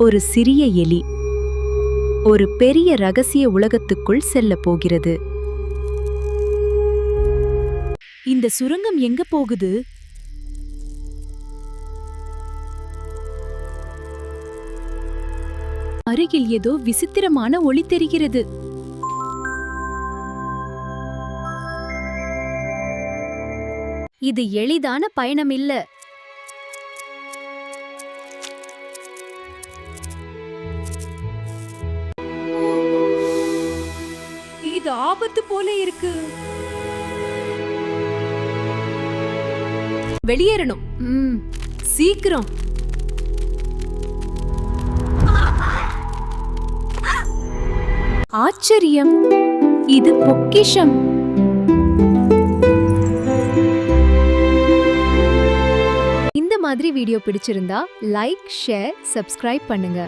ஒரு சிறிய எலி ஒரு பெரிய ரகசிய உலகத்துக்குள் செல்லப் போகிறது. இந்த சுரங்கம் எங்க போகுது? அருகில் ஏதோ விசித்திரமான ஒளி தெரிகிறது. இது எளிதான பயணம் இல்ல. இது ஆபத்து போல இருக்கு. வெளியேறணும். சீக்கிரம். ஆச்சரியம், இது பொக்கிஷம். இந்த மாதிரி வீடியோ பிடிச்சிருந்தா லைக், ஷேர், சப்ஸ்கிரைப் பண்ணுங்க.